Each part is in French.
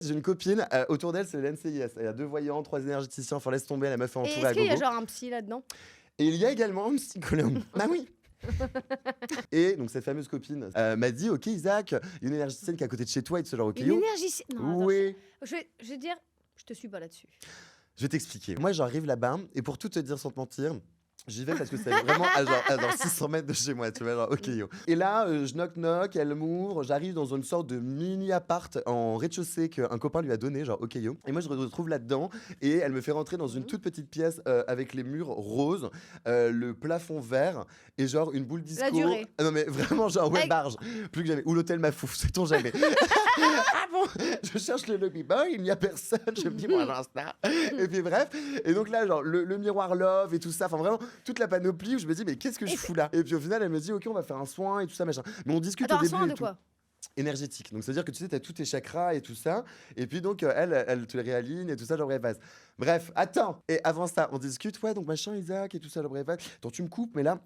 J'ai une copine, autour d'elle, c'est le NCIS. Elle a 2 voyants, 3 énergéticiens, enfin laisse tomber, la meuf est Et entourée à est-ce qu'il y a gogo. genre un psy là-dedans? Et il y a également un psychologue. Ah oui. Et donc cette fameuse copine m'a dit: «OK Isaac, il y a une énergéticienne qui est à côté de chez toi» et tout ce genre, OK Une yo. énergie... Non, attends, Oui. je vais dire, je te suis pas là-dessus. Je vais t'expliquer. Moi, j'arrive là-bas et pour tout te dire sans te mentir, j'y vais parce que c'est vraiment à genre 600 mètres de chez moi, tu vois, genre OK yo. Et là, je knock, elle m'ouvre, j'arrive dans une sorte de mini appart en rez-de-chaussée qu'un copain lui a donné, genre OK yo. Et moi, je me retrouve là-dedans et elle me fait rentrer dans une toute petite pièce avec les murs roses, le plafond vert et genre une boule disco. La durée. Ah non mais vraiment genre ouais Avec- barge, plus que jamais. Ou l'hôtel Mafouf, sait-on jamais. Ah bon, je cherche le lobby boy, il n'y a personne, je me dis moi l'instant. Et puis bref, et donc là genre le miroir love et tout ça, enfin vraiment toute la panoplie où je me dis mais qu'est-ce que je fous là? Et puis au final elle me dit OK on va faire un soin et tout ça machin. Mais on discute Attends, au un début soin et de tout. quoi? Énergétique. Donc c'est-à-dire que tu sais, tu as tous tes chakras et tout ça. Et puis donc elle te les réaligne et tout ça, genre bref, vas-y. Bref, attends. Et avant ça, on discute, ouais, donc machin Isaac et tout ça, genre bref, vas-y. Attends, tu me coupes, mais là.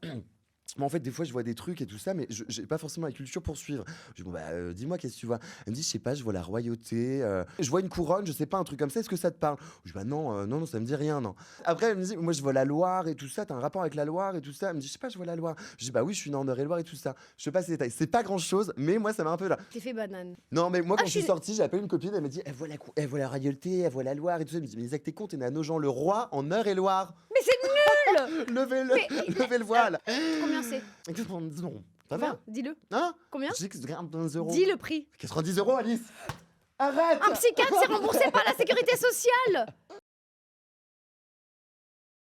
Moi, en fait, des fois, je vois des trucs et tout ça, mais je j'ai pas forcément la culture pour suivre. Je dis, bon, bah, dis-moi, qu'est-ce que tu vois? Elle me dit, je sais pas, je vois la royauté, je vois une couronne, je sais pas, un truc comme ça, est-ce que ça te parle? Je dis, bah non, non, ça me dit rien, non. Après, elle me dit, moi, je vois la Loire et tout ça, t'as un rapport avec la Loire et tout ça. Elle me dit, je sais pas, je vois la Loire. Je dis, bah oui, je suis né en Eure-et-Loire et tout ça. Je sais pas ces détails. C'est pas grand-chose, mais moi, ça m'a un peu là. T'es fait banane. Non, mais moi, quand Ah, je suis sorti, j'ai appelé une copine, elle m'a dit, elle voit la royauté, elle voit la Loire et tout ça. Elle me dit, mais Isaac, t'es con, t'es né à Nogent-le-Roi, en Eure-et-Loire. Mais c'est nul. Levez le voile. Combien c'est? Non, ça Combien? va. Dis-le. Hein? Combien? Je sais que c'est 15 euros. Dis le prix. 90 euros, Alice. Arrête. Un psychiatre, c'est remboursé par la sécurité sociale.